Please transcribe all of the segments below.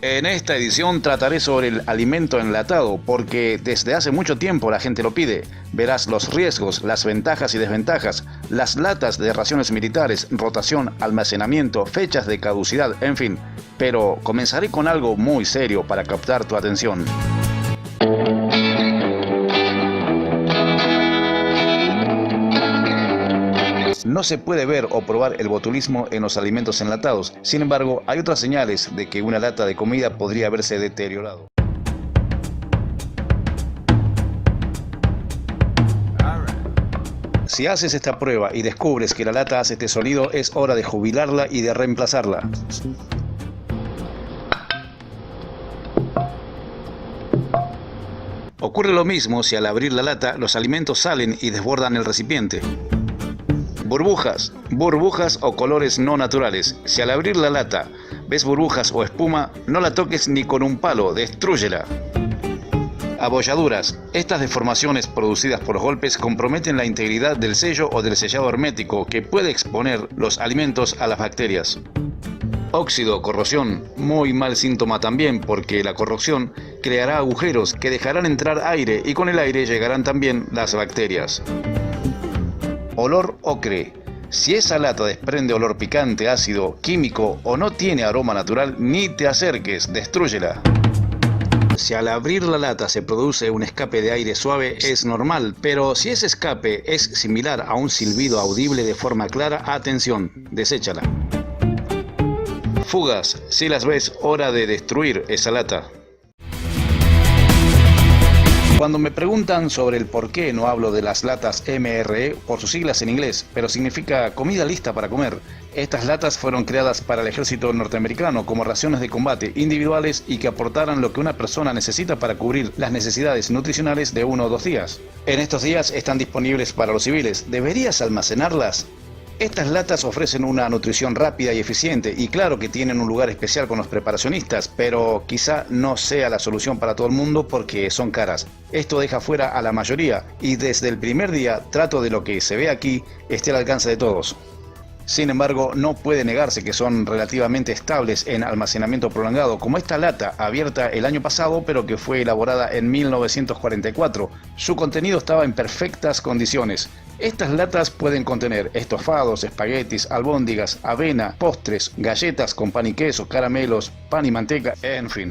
En esta edición trataré sobre el alimento enlatado, porque desde hace mucho tiempo la gente lo pide. Verás los riesgos, las ventajas y desventajas, las latas de raciones militares, rotación, almacenamiento, fechas de caducidad, en fin. Pero comenzaré con algo muy serio para captar tu atención. No se puede ver o probar el botulismo en los alimentos enlatados. Sin embargo, hay otras señales de que una lata de comida podría haberse deteriorado. Si haces esta prueba y descubres que la lata hace este sonido, es hora de jubilarla y de reemplazarla. Ocurre lo mismo si al abrir la lata los alimentos salen y desbordan el recipiente. Burbujas o colores no naturales. Si al abrir la lata ves burbujas o espuma, no la toques ni con un palo, destrúyela. Abolladuras. Estas deformaciones producidas por los golpes comprometen la integridad del sello o del sellado hermético, que puede exponer los alimentos a las bacterias. Óxido, corrosión, muy mal síntoma también, porque la corrosión creará agujeros que dejarán entrar aire y con el aire llegarán también las bacterias. Olor ocre. Si esa lata desprende olor picante, ácido, químico o no tiene aroma natural, ni te acerques, destrúyela. Si al abrir la lata se produce un escape de aire suave, es normal, pero si ese escape es similar a un silbido audible de forma clara, atención, deséchala. Fugas. Si las ves, hora de destruir esa lata. Cuando me preguntan sobre el por qué no hablo de las latas MRE, por sus siglas en inglés, pero significa comida lista para comer. Estas latas fueron creadas para el ejército norteamericano como raciones de combate individuales y que aportaran lo que una persona necesita para cubrir las necesidades nutricionales de 1 o 2 días. En estos días están disponibles para los civiles. ¿Deberías almacenarlas? Estas latas ofrecen una nutrición rápida y eficiente y claro que tienen un lugar especial con los preparacionistas, pero quizá no sea la solución para todo el mundo porque son caras. Esto deja fuera a la mayoría y desde el primer día trato de lo que se ve aquí esté al alcance de todos. Sin embargo, no puede negarse que son relativamente estables en almacenamiento prolongado, como esta lata abierta el año pasado pero que fue elaborada en 1944. Su contenido estaba en perfectas condiciones. Estas latas pueden contener estofados, espaguetis, albóndigas, avena, postres, galletas con pan y queso, caramelos, pan y manteca, en fin.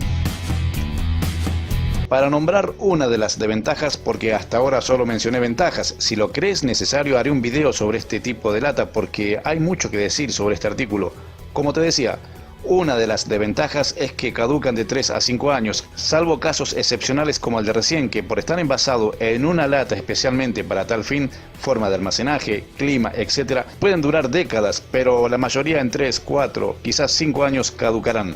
Para nombrar una de las desventajas, porque hasta ahora solo mencioné ventajas, si lo crees necesario haré un video sobre este tipo de lata porque hay mucho que decir sobre este artículo. Como te decía, una de las desventajas es que caducan de 3 a 5 años, salvo casos excepcionales como el de recién, que por estar envasado en una lata especialmente para tal fin, forma de almacenaje, clima, etc., pueden durar décadas, pero la mayoría en 3, 4, quizás 5 años caducarán.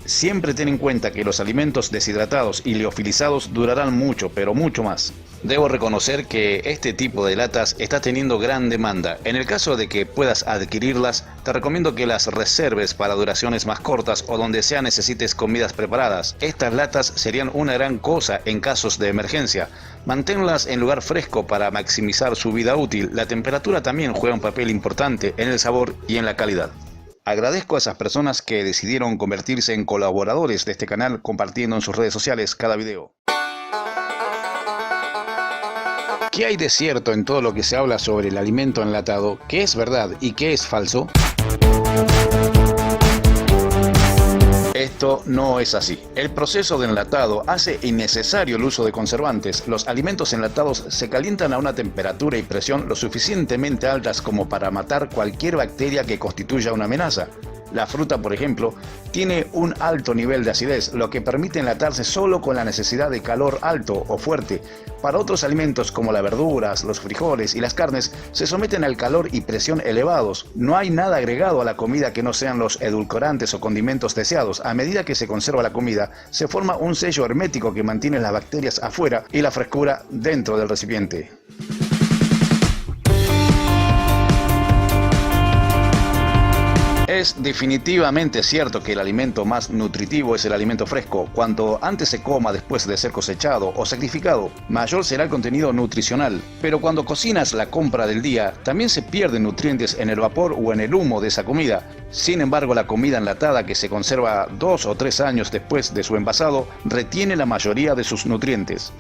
Siempre ten en cuenta que los alimentos deshidratados y liofilizados durarán mucho, pero mucho más. Debo reconocer que este tipo de latas está teniendo gran demanda. En el caso de que puedas adquirirlas, te recomiendo que las reserves para duraciones más cortas o donde sea necesites comidas preparadas. Estas latas serían una gran cosa en casos de emergencia. Manténlas en lugar fresco para maximizar su vida útil. La temperatura también juega un papel importante en el sabor y en la calidad. Agradezco a esas personas que decidieron convertirse en colaboradores de este canal compartiendo en sus redes sociales cada video. ¿Qué hay de cierto en todo lo que se habla sobre el alimento enlatado? ¿Qué es verdad y qué es falso? Esto no es así. El proceso de enlatado hace innecesario el uso de conservantes. Los alimentos enlatados se calientan a una temperatura y presión lo suficientemente altas como para matar cualquier bacteria que constituya una amenaza. La fruta, por ejemplo, tiene un alto nivel de acidez, lo que permite enlatarse solo con la necesidad de calor alto o fuerte. Para otros alimentos como las verduras, los frijoles y las carnes, se someten al calor y presión elevados. No hay nada agregado a la comida que no sean los edulcorantes o condimentos deseados. A medida que se conserva la comida, se forma un sello hermético que mantiene las bacterias afuera y la frescura dentro del recipiente. Es definitivamente cierto que el alimento más nutritivo es el alimento fresco. Cuanto antes se coma después de ser cosechado o sacrificado, mayor será el contenido nutricional. Pero cuando cocinas la compra del día, también se pierden nutrientes en el vapor o en el humo de esa comida. Sin embargo, la comida enlatada que se conserva 2 o 3 años después de su envasado retiene la mayoría de sus nutrientes.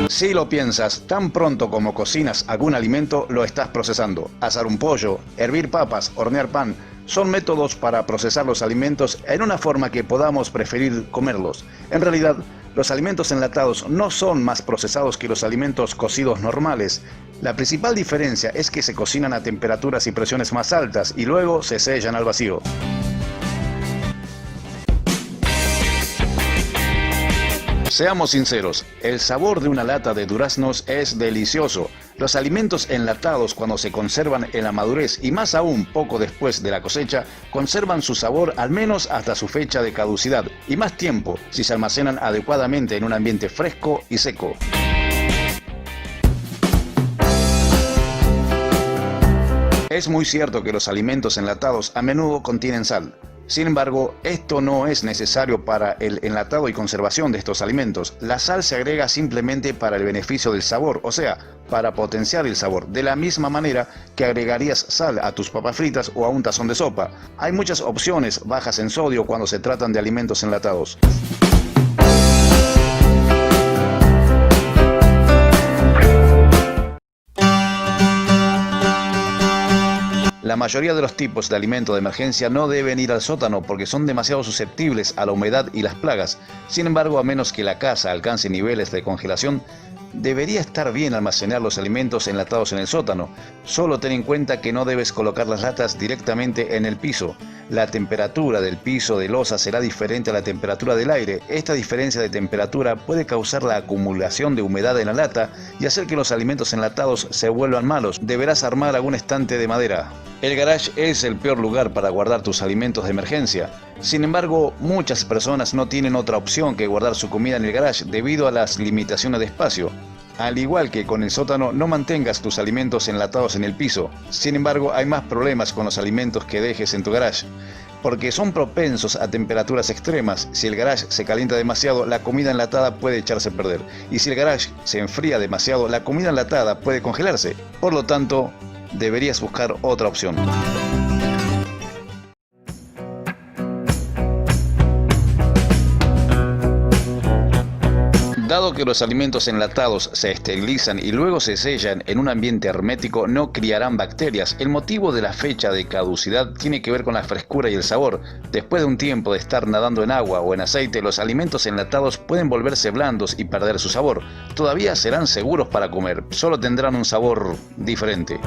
Si lo piensas, tan pronto como cocinas algún alimento, lo estás procesando. Asar un pollo, hervir papas, hornear pan, son métodos para procesar los alimentos en una forma que podamos preferir comerlos. En realidad, los alimentos enlatados no son más procesados que los alimentos cocidos normales. La principal diferencia es que se cocinan a temperaturas y presiones más altas y luego se sellan al vacío. Seamos sinceros, el sabor de una lata de duraznos es delicioso. Los alimentos enlatados, cuando se conservan en la madurez y más aún poco después de la cosecha, conservan su sabor al menos hasta su fecha de caducidad y más tiempo si se almacenan adecuadamente en un ambiente fresco y seco. Es muy cierto que los alimentos enlatados a menudo contienen sal. Sin embargo, esto no es necesario para el enlatado y conservación de estos alimentos. La sal se agrega simplemente para el beneficio del sabor, o sea, para potenciar el sabor, de la misma manera que agregarías sal a tus papas fritas o a un tazón de sopa. Hay muchas opciones bajas en sodio cuando se tratan de alimentos enlatados. La mayoría de los tipos de alimento de emergencia no deben ir al sótano porque son demasiado susceptibles a la humedad y las plagas. Sin embargo, a menos que la casa alcance niveles de congelación, debería estar bien almacenar los alimentos enlatados en el sótano. Solo ten en cuenta que no debes colocar las latas directamente en el piso. La temperatura del piso de losa será diferente a la temperatura del aire. Esta diferencia de temperatura puede causar la acumulación de humedad en la lata y hacer que los alimentos enlatados se vuelvan malos. Deberás armar algún estante de madera. El garage es el peor lugar para guardar tus alimentos de emergencia. Sin embargo, muchas personas no tienen otra opción que guardar su comida en el garage debido a las limitaciones de espacio. Al igual que con el sótano, no mantengas tus alimentos enlatados en el piso. Sin embargo, hay más problemas con los alimentos que dejes en tu garage, porque son propensos a temperaturas extremas. Si el garage se calienta demasiado, la comida enlatada puede echarse a perder. Y si el garage se enfría demasiado, la comida enlatada puede congelarse. Por lo tanto, deberías buscar otra opción. Dado que los alimentos enlatados se esterilizan y luego se sellan en un ambiente hermético, no criarán bacterias. El motivo de la fecha de caducidad tiene que ver con la frescura y el sabor. Después de un tiempo de estar nadando en agua o en aceite, los alimentos enlatados pueden volverse blandos y perder su sabor. Todavía serán seguros para comer, solo tendrán un sabor diferente.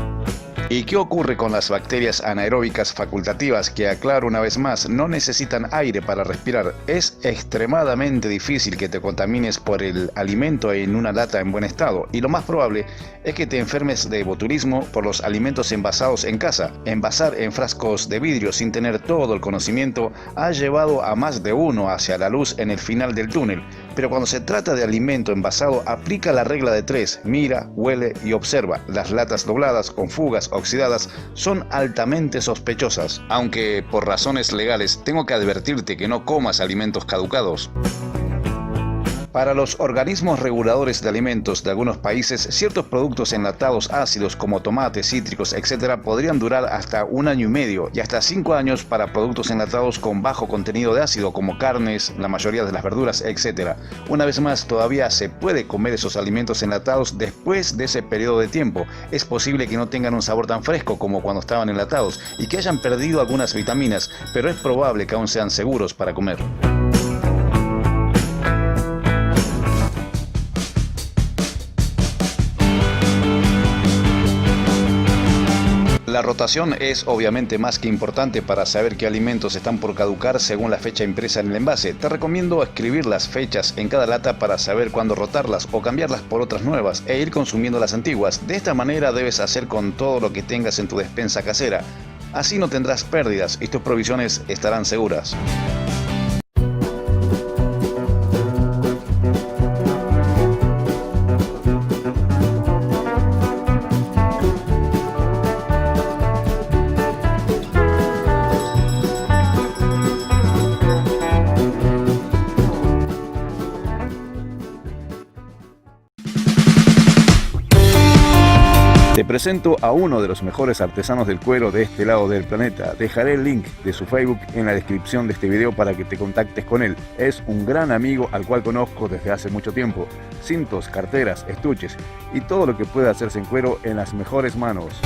¿Y qué ocurre con las bacterias anaeróbicas facultativas que, aclaro una vez más, no necesitan aire para respirar? Es extremadamente difícil que te contamines por el alimento en una lata en buen estado, y lo más probable es que te enfermes de botulismo por los alimentos envasados en casa. Envasar en frascos de vidrio sin tener todo el conocimiento ha llevado a más de uno hacia la luz en el final del túnel. Pero cuando se trata de alimento envasado, aplica la regla de 3: mira, huele y observa. Las latas dobladas con fugas oxidadas son altamente sospechosas, aunque por razones legales tengo que advertirte que no comas alimentos caducados. Para los organismos reguladores de alimentos de algunos países, ciertos productos enlatados ácidos como tomates, cítricos, etc. podrían durar hasta 1 año y medio y hasta 5 años para productos enlatados con bajo contenido de ácido como carnes, la mayoría de las verduras, etc. Una vez más, todavía se puede comer esos alimentos enlatados después de ese periodo de tiempo. Es posible que no tengan un sabor tan fresco como cuando estaban enlatados y que hayan perdido algunas vitaminas, pero es probable que aún sean seguros para comer. La rotación es obviamente más que importante para saber qué alimentos están por caducar según la fecha impresa en el envase. Te recomiendo escribir las fechas en cada lata para saber cuándo rotarlas o cambiarlas por otras nuevas e ir consumiendo las antiguas. De esta manera debes hacer con todo lo que tengas en tu despensa casera. Así no tendrás pérdidas y tus provisiones estarán seguras. presento a uno de los mejores artesanos del cuero de este lado del planeta. Dejaré el link de su Facebook en la descripción de este video para que te contactes con él. Es un gran amigo al cual conozco desde hace mucho tiempo. Cintos, carteras, estuches y todo lo que pueda hacerse en cuero en las mejores manos.